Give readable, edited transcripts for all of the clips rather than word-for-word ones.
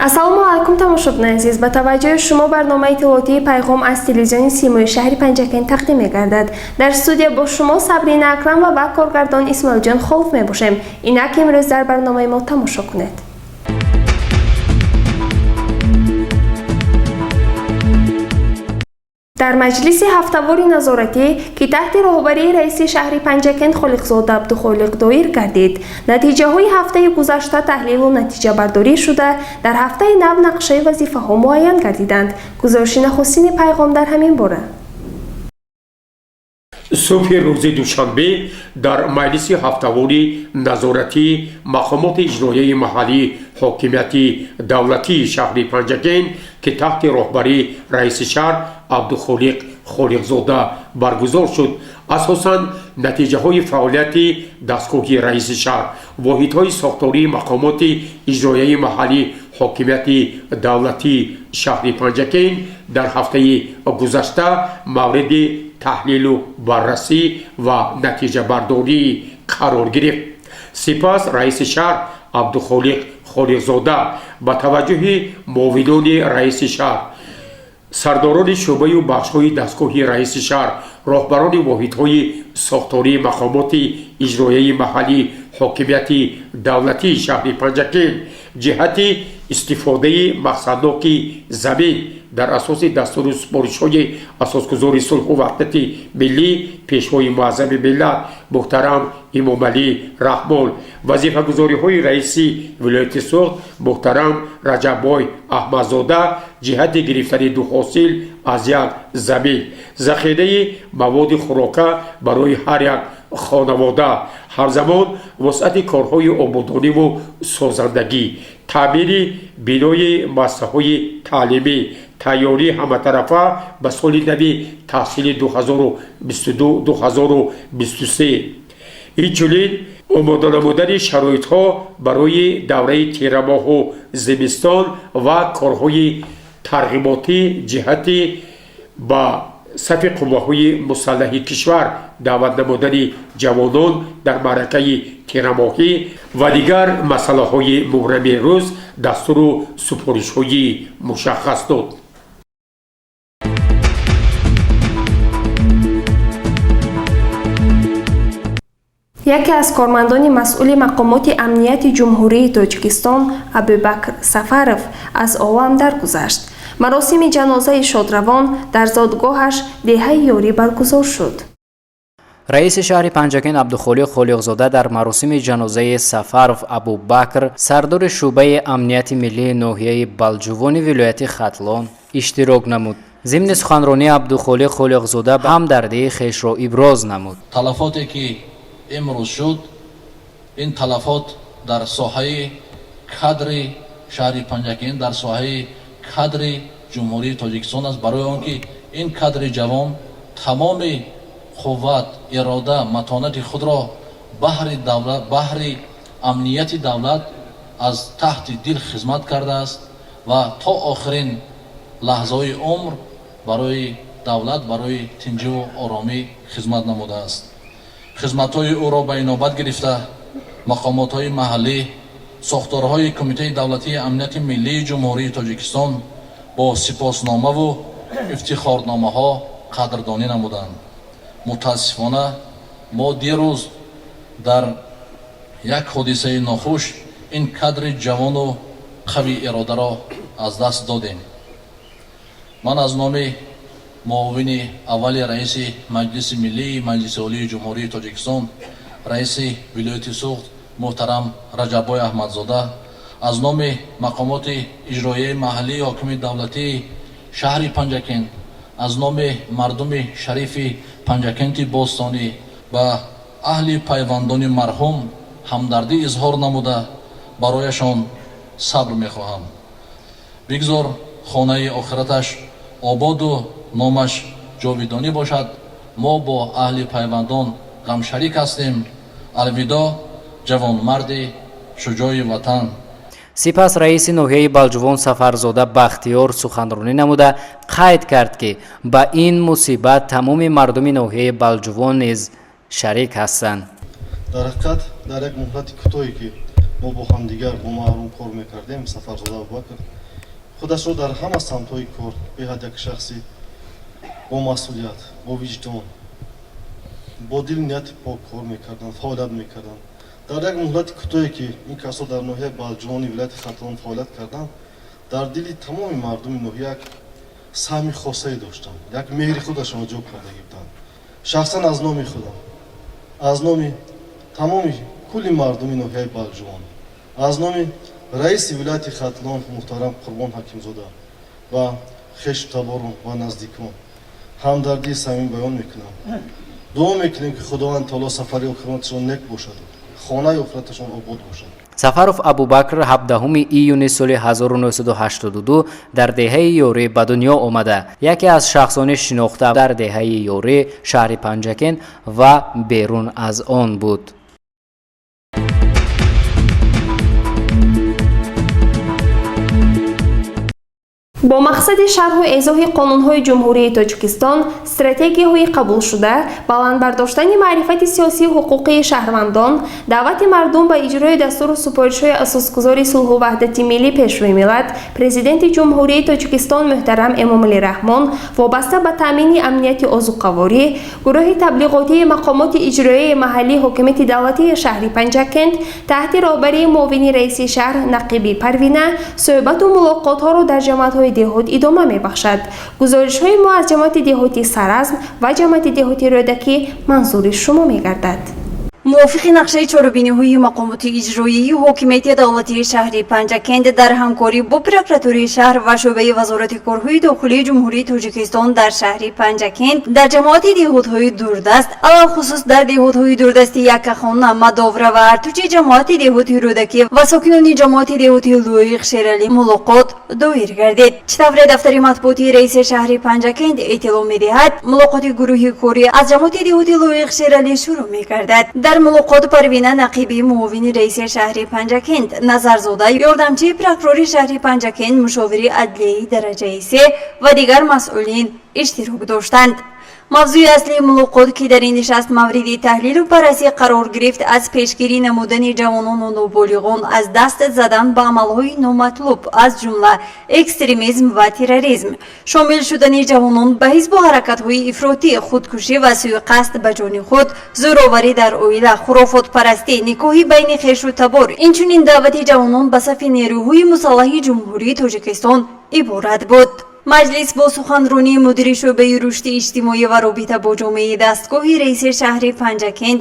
ассалому алайкум тамошобинони азиз, ба таваҷҷӯҳи шумо барномаи иттилоотии пайғом аз телевизиони симои шаҳри Панҷакент тақдим мегардад. Дар студия бо шумо Сабрина Акрам ва ба коргардон Исмоилҷон Холов мебошем. Инак имрӯз дар барномаи мо тамошо кунед. дар маҷлиси ҳафтавори назоратӣ ки таҳти роҳбарии раиси шаҳри Панҷакент Холиқзода Абдухолиқ доир гардид, натиҷаҳои ҳафтаи гузашта таҳлилу натиҷабардорӣ шуда, дар ҳафтаи нав нақшаи вазифаҳо муайян гардиданд. Гузориши нахустини пайғом дар ҳамин бора. صبح روز دوشنبه در مجلس هفته‌واری نظارتی مقامات اجرایی محلی حاکمیت دولتی شهر پنجگین که تحت رهبری رئیس شهر عبدالخالق خالقزاده برگزار شد. اساساً نتیجه های فعالیت دستگاه رئیس شهر، واحدهای ساختاری مقامات اجرایی محلی حاکمیت دولتی شهر پنجگین در هفته گذشته مورد تحلیل و بررسی و نتیجه برداری قرار گرفت. سپس رئیس شهر عبدالخالق خالقزاده با توجه معاونان رئیس شهر، سرداران شعبه و بخش‌های دستگاه رئیس شهر، راهبران واحدهای ساختاری مقامات اجرایی محلی حاکمیت دولتی شهر پنجگین جهت استفاده مقصدناک زمین در اساس دستور سپارش‌های اساسگزار صلح و وحدت ملی پیشوای معظم ملت محترم امام علی رحمان، وظیفه‌گزاری‌های رئیس ولایت سوخت محترم رجب‌بای احمدزاده جهت گرفتن دو حاصل از یک زمین، ذخیره مواد خوراکه برای هر یک خانواده، هر زمان وسعت کارهای آبادانی و سازندگی، تعمیر بینای مؤسسه‌های تعلیمی، تیاری همه‌طرفه به سال نو تحصیل 2022-2023. اینچنین آماده نمودن شرایط‌ها برای دوره تیر ماه و زمستان و کارهای ترغیباتی جهت با صف قوه‌های مسلح کشور دعوت نمودن جوانان در معرکه تیرماهی و دیگر مسائل مبرم روز دستور و سپارش‌های مشخص داد. яке аз кормандони масъули мақомоти амнияти ҷумҳурии Тоҷикистон Абубакр Сафаров аз олам даргузашт. маросими ҷанозаи шодравон дар зодгоҳаш деҳаи ёрӣ баргузор шуд. раиси шаҳри Панҷакент Абдухолиқ Холиқзода дар маросими ҷанозаи Сафаров Абубакр, сардори шӯъбаи амнияти миллии ноҳияи Балҷувони вилояти Хатлон иштирок намуд. зимни суханронии Абдухолиқ Холиқзода ҳамдардии хешро иброз намуд. талафоте ки имрӯз шуд, ин талафот дар соҳаи кадри шаҳри Панҷакент, дар соҳаи кадри ҷумҳурии Тоҷикистон аст. барои он ки ин кадри ҷавон тамоми қувват, ирода, матонати худро баҳри амнияти давлат аз таҳти дил хизмат кардааст ва то охирин лаҳзаҳои умр барои давлат, барои тинҷу оромӣ хизмат намудааст. хизматҳои ӯро ба инобат гирифта мақомотҳои маҳаллӣ, сохторҳои кумитаи давлатии амнияти миллии ҷумҳурии Тоҷикистон бо сипосномаву ифтихорномаҳо қадрдонӣ намуданд. мутаассифона мо дирӯз дар як ҳодисаи нохуш ин кадри ҷавону қави иродаро аз даст додем. ман аз номи муовини аввали раиси маҷлиси миллии маҷлиси олии ҷумҳурии Тоҷикистон, раиси вилояти Суғд муҳтарам Раҷаббой Аҳмадзода, аз номи мақомоти иҷроияи маҳаллии ҳокими давлатии шаҳри Панҷакент, аз номи мардуми шарифи Панҷакенти бостонӣ ба аҳли пайвандони марҳум ҳамдардӣ изҳор намуда барояшон сабр мехоҳам. бигзор хонаи охираташ ободу номаш ҷовидонӣ бошад. мо бо аҳли пайвандон ғамшарик ҳастем. алвидо ҷавонмарди шуҷои ватан. сипас раиси ноҳияи Балҷувон Сафарзода Бахтиёр суханронӣ намуда қайд кард ки ба ин мусибат тамоми мардуми ноҳияи Балҷувон низ шарик ҳастанд. дар ҳақиқат дар як муҳлати кӯтоҳе ки ما با همدیگر با محروم کار میکردیم. سفرزاده ابوبکر خودش را در همه سمت‌های کار به حد یک شخصی با مسئولیت، با وجدان، با دل نیت پاک کار میکردن، فعالیت میکردن. در یک مدت کوتاهی که این کسا در ناحیه بلجوان ولایت خطلان فعالیت کردند، در دل تمام مردم ناحیه یک سهم خاصی داشتند، یک مهر خودشان جا کرده بودند. شخصا از نام خودم، از نام تمام کل مردم ناحیه بلجوان، از نام رئیس ولایت خطلان محترم قربان حکیمزاده و خویش تبارون و نزدیکان همدردی صمیم بیان میکنم. دعا میکنیم که خداوند تعالی سفر آخرتشان نیک باشد، خانه آخرتشان آباد باشد. سفرов абубакр 17 июни соли 1982 дар деҳаи ёре ба дунё омада яке аз шахсони шинохта дар деҳаи ёре шаҳри панҷакен ва берун аз он буд. با مقصد شرح و ایضاح قانون‌های جمهوری تاجیکستان، استراتژی‌های قبول شده، بلند برداشتن معرفت سیاسی و حقوقی شهروندان، دعوت مردم به اجرای دستور و سفارش‌های اساسگذار صلح و وحدت ملی پیشروی ملت، پرزیدنت جمهوری تاجیکستان محترم امامعلی رحمان وابسته به تامین امنیت آذوقه‌واری، گروه تبلیغاتی مقامات اجرایی محلی حکومت دولتی شهر پنجکند تحت رهبری معاون رئیس شهر نقیبی پروینه صحبت و ملاقات‌ها را در جماعت‌های دهات ادامه می‌بخشد. گزارش‌های ما از جماعت دهاتی سرازم و جماعت دهاتی رودکی منظور شما می‌گردد. موافق نقشه چاره‌بینی‌های مقامات اجرایی حکومت دولتی شهر پنجکند در همکاری با پرکراتوری شهر و شعبه وزارت کارهای داخلی جمهوری تاجیکستان در شهر پنجکند در جماعت دهات‌های دوردست، خصوص در دهات‌های دوردست یکخانه، مداوره و ارتوچ جماعت دهاتی رودکی و ساکنان جماعت دهاتی لویق شیرالی ملاقات دایر گردید. چطور دفتر مطبوعاتی رئیس شهر پنجکند اطلاع می‌دهد ملاقات گروه کاری از جماعت دهاتی لویق شیرالی شروع می‌گردد. در ملاقات پروینه نقیبی معاون رئیس شهر پنجکند، نظرزاده یاردمچی پرکرور شهر پنجکند، مشاور عدلیه درجه 3 و دیگر مسئولین اشتراک داشتند. موضوع اصلی ملاقات که در این نشست مورد تحلیل و بررسی قرار گرفت از پیشگیری نمودن جوانان و نوبالغان از دست زدن به عملهای نامطلوب از جمله اکستریمیسم و تروریسم، شامل شدن جوانان به حزب و حرکت‌های افراطی، خودکشی و سوء قصد به جان خود، زورآوری در عائله، خرافات پرستی، نکاح بین خویش و تبار، اینچنین دعوت جوانان به صف نیروهای مسلح جمهوری تاجیکستان عبارت بود. مجلس با سخنرانی مدیر شعبه رشد اجتماعی و رابطه با جامعه دستگاه رئیس شهر پنجکند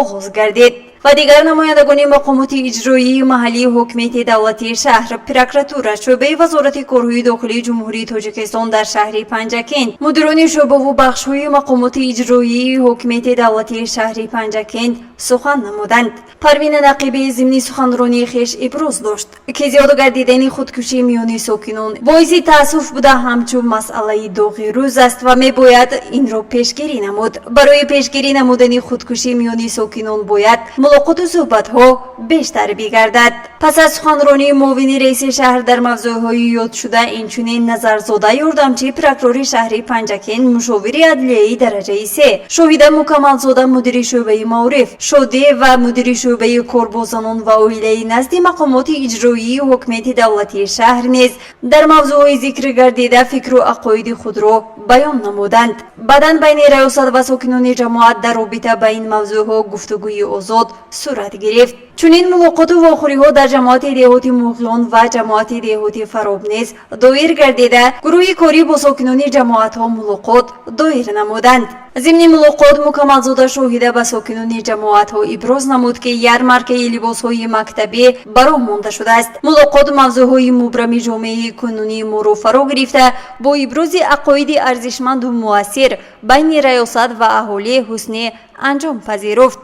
آغاز گردید و دیگر نمایندگان مقامات اجرایی محلی حکومت دولتی شهر، پرکراتور، شعبه وزارت کارهای داخلی جمهوری تاجیکستان در شهر پنجکند، مدیران شعبه و بخش‌های مقامات اجرایی حکومت دولتی شهر پنجکند سخن نمودند. پروینه نقیبی ضمن سخنرانی خویش ابراز داشت که زیاد گردیدن خودکشی میان ساکنان باعث تأسف بوده همچون مسئله داغ روز است و میباید این را پیشگیری نمود. برای پیشگیری نمودن خودکشی میان ساکنان باید ملاقات و صحبت‌ها بیشتر بگردد. پس از سخنرانی معاون رئیس شهر در موضوع‌های یاد شده، اینچنین نظرزاده یاردمچی پرکرور شهر پنجکند، مشاور عدلیه درجه 3، شاهد مکملزاده مدیر شعبه معارف، شاده و مدیر شعبه کار با زنان و عائله نزد مقامات اجرایی حکومت دولتی شهر نیز در موضوع ذکر گردیده فکر و عقاید خود را بیان نمودند. بعداً بین ریاست و ساکنان جماعت در رابطه با این موضوع‌ها گفتگوی آزاد صورت گرفت. چنین ملاقات و واخوری‌ها در جماعت دهاتی موغیان و جماعت دهاتی فراب نیز دایر گردیده، گروه کاری با ساکنان جماعت‌ها ملاقات دایر نمودند. ضمن ملاقات مکملزاده شاهده به ساکنان جماعت‌ها ابراز نمود که یارمارکه لباس‌های مکتبی براه مانده شده است. ملاقات موضوع‌های مبرم جامعه کنونی ما را فرا گرفته با ابراز عقاید ارزشمند و مؤثر بین ریاست و اهالی حسن انجام پذیرفت.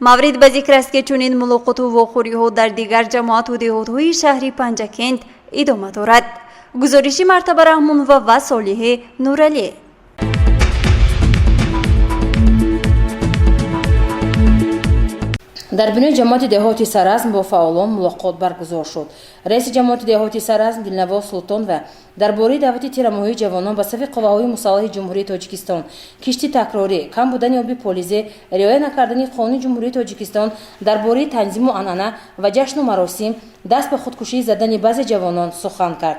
مورد به ذکر است که چنین ملاقات و واخوری‌ها در دیگر جماعت و دهات‌های شهر پنجکند ادامه دارد. گزارش مرتبه رحمان و صالح نورعلی. дар бинои ҷамоати деҳоти Саразм бо фаъолон мулоқот баргузор шуд. раиси ҷамоати деҳоти Саразм Дилнавоз Султонова дар бораи даъвати тирамоҳии ҷавонон ба сафи қувваҳои мусаллаҳи ҷумҳурии Тоҷикистон, кишти такрорӣ, кам будани оби полизе, риоя накардани қонуни ҷумҳурии Тоҷикистон дар бораи танзиму анъана ва ҷашну маросим, даст ба худкушӣ задани баъзе ҷавонон сухан кард.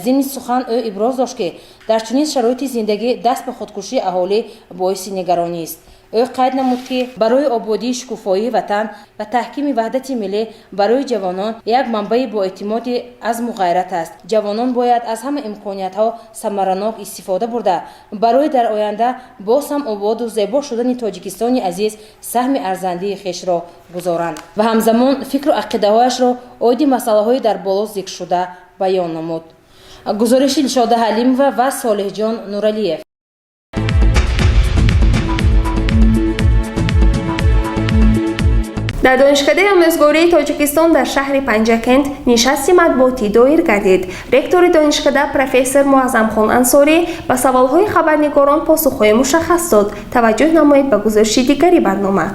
Зимни сухан ӯ иброз дошт ки дар чунин шароити зиндагӣ даст ба худкушии аҳолӣ боиси нигаронист. ӯ қайд намуд ки барои ободии шукуфоии ватан ва таҳкими ваҳдати миллӣ барои ҷавонон як манбаи боэътимоди азму ғайрат аст. ҷавонон бояд аз ҳама имкониятҳо самаранок истифода бурда барои дар оянда боз ҳам ободу зебо шудани Тоҷикистони азиз саҳми арзандии хешро гузоранд ва ҳамзамон фикру ақидаҳояшро оиди масъалаҳои дар боло зикршуда баён намуд. гузориши Дилшода Ҳалимова ва Солиҳҷон Нуралиев. дар донишкадаи омӯзгории Тоҷикистон дар шаҳри Панҷакент нишасти матбуотӣ доир гардид. Ректори донишкада профессор Муаззамхон Ансорӣ ба саволҳои хабарнигорон посухҳои мушаххас дод. Таваҷҷӯҳ намоед ба гузориши дигари барнома.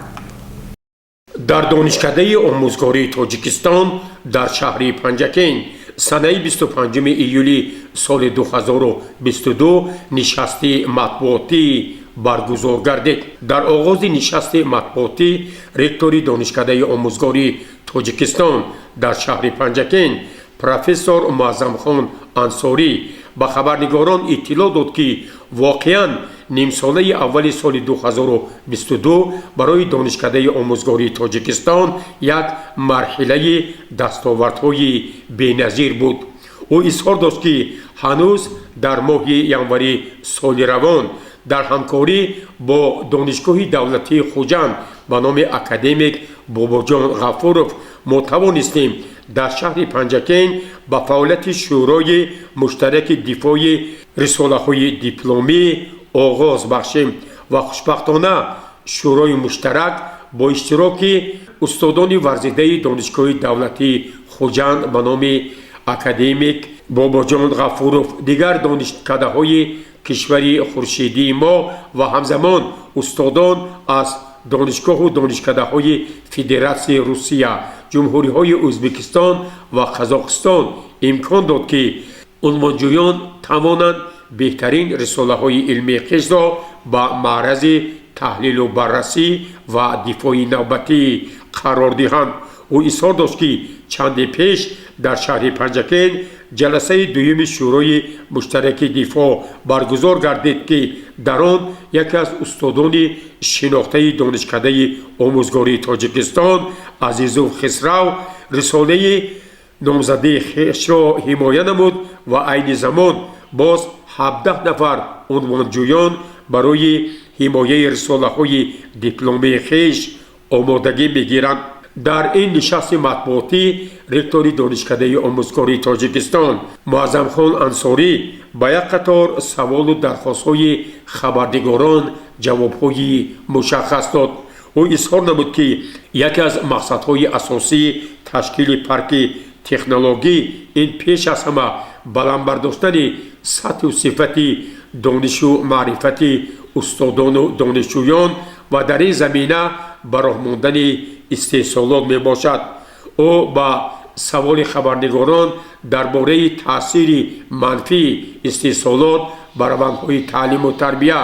дар донишкадаи омӯзгории Тоҷикистон дар шаҳри Панҷакент санаи 25 июли соли 2022 нишасти матбуотӣ баргузор гардид. дар оғози нишасти матбуотӣ ректори донишкадаи омӯзгории Тоҷикистон дар шаҳри Панҷакент профессор Муаззамхон Ансорӣ ба хабарнигорон иттилоъ дод ки воқеан нимсолаи аввали соли 2022 барои донишкадаи омӯзгории Тоҷикистон як марҳилаи дастовардҳои беназир буд. ӯ изҳор дошт ки ҳанӯз дар моҳи январи соли равон дар ҳамкорӣ бо донишгоҳи давлатии Хуҷанд ба номи академик Бобоҷон Ғафуров мо тавонистем дар шаҳри Панҷакент ба фаъолияти шӯрои муштараки дифои рисолаҳои дипломӣ оғоз бахшем ва хушбахтона шӯрои муштарак бо иштироки устодони варзидаи донишгоҳи давлатии Хуҷанд ба номи академик Бобоҷон Ғафуров, дигар донишкадаҳои кишвари хуршидии мо ва ҳамзамон устодон аз донишгоҳу донишкадаҳои Федератсияи Русия, ҷумҳуриҳои Ӯзбекистон ва Қазоқистон имкон дод ки унвонҷӯён тавонанд беҳтарин рисолаҳои илмии хишро ба маърази таҳлилу баррасӣ ва дифои навбатӣ қарор диҳанд. ӯ изҳор дошт ки чанде пеш дар шаҳри Панҷакент ҷаласаи дуюми шӯрои муштараки дифоъ баргузор гардид ки дар он яке аз устодони шинохтаи донишкадаи омӯзгории Тоҷикистон Азизув Хисрав рисолаи номзадии хешро ҳимоя намуд ва айни замон боз 17 нафар унвонҷӯён барои ҳимояи рисолаҳои дипломии хеш омодагӣ мегиранд. дар ин нишасти матбуотӣ ректори донишкадаи омӯзгории Тоҷикистон Муаззамхон Ансорӣ ба як қатор саволу дархостҳои хабарнигорон ҷавобҳои мушаххас дод. ӯ изҳор намуд ки яке аз мақсадҳои асосии ташкили парки технологӣ ин пеш аз ҳама баландбардоштани сатҳу сифати донишу маърифати устодону донишҷӯён ва дар ин замина ба роҳ мондани истеҳсолот мебошад. ӯ ба саволи хабарнигорон дар бораи таъсири манфии истеҳсолот ба равандҳои таълиму тарбия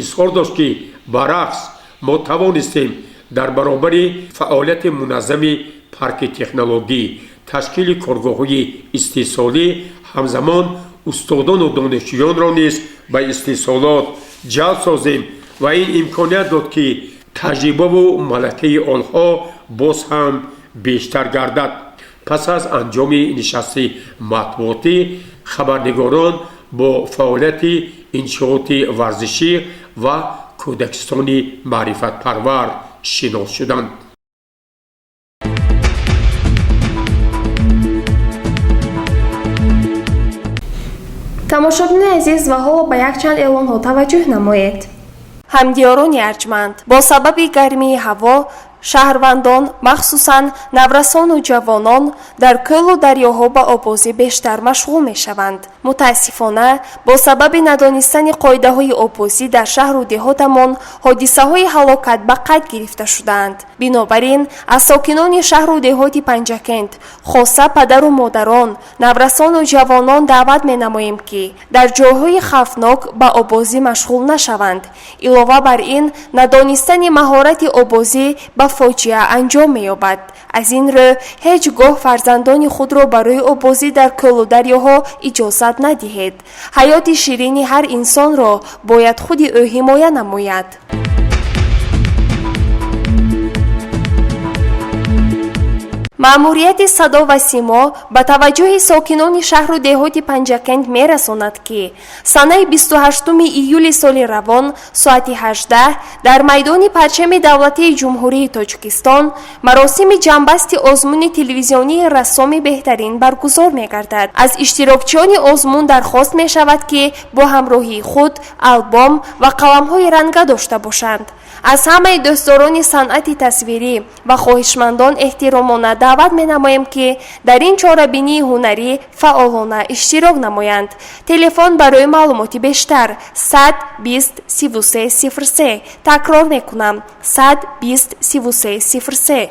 изҳор дошт ки баръакс мо тавонистем дар баробари фаъолияти муназзами парки технологӣ ташкили коргоҳҳои истеҳсолӣ ҳамзамон устодону донишҷӯёнро низ ба истеҳсолот ҷалб созем ва ин имконият дод ки таҷрибаву малакаи онҳо боз ҳам бештар гардад. пас аз анҷоми нишасти матбуотӣ хабарнигорон бо фаъолияти иншооти варзишӣ ва кӯдакистони маърифатпарвар шинос шуданд. тамошобини азиз ва ҳоло ба якчанд эълонҳо таваҷҷӯҳ намоед. ҳамдиёрони арҷманд, бо сабаби гармии ҳаво шаҳрвандон, махсусан наврасону ҷавонон дар кӯлу дарёҳо ба обозӣ бештар машғул мешаванд. متاسفانه با سبب ندانستن قاعده‌های آببازی در شهر و دهاتمان حادثه‌های هلاکت به قید گرفته شدند. بنابراین از ساکنان شهر و دهات پنجکند خاصه پدر و مادران، نورسان و جوانان دعوت می‌نماییم که در جاهای خوفناک به آببازی مشغول نشوند. علاوه بر این ندانستن مهارت آببازی به فاجعه انجام می‌یابد. از این رو هیچگاه فرزندان خود را برای آببازی در کل و دریاها اجازت ندهید. حیات شیرین هر انسان را باید خود او حمایت نماید. مأموریت صدا و سیما به توجه ساکنان شهر و دهات پنجکند می‌رساند که سنه 28 ایول سال روان ساعت 18 در میدان پرچم دولتی جمهوری تاجیکستان مراسم جنبست آزمون تلویزیونی رسام بهترین برگزار می‌گردد. از اشتراکچیان آزمون درخواست می‌شود که با همراهی خود البم و قلم‌های رنگه داشته باشند. از همه دوستداران صنعت تصویری و خواهشمندان احترامانه دعوت می‌نماییم که در این چاره‌بینی هنری فعالانه اشتراک نمایند. تلفن برای معلومات بیشتر 120 3303. تکرار می‌کنم 120 3303.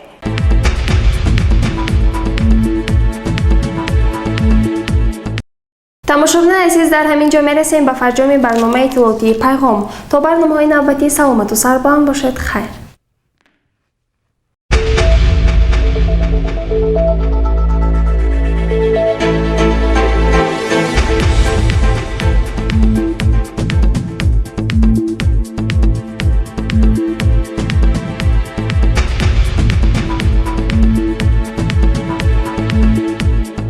تماشاگران عزیز، در همین جا می‌رسیم به فرجام برنامه اطلاعاتی پیغام. تا برنامه‌های نوبتی سلامت و سربلند باشد. خیر.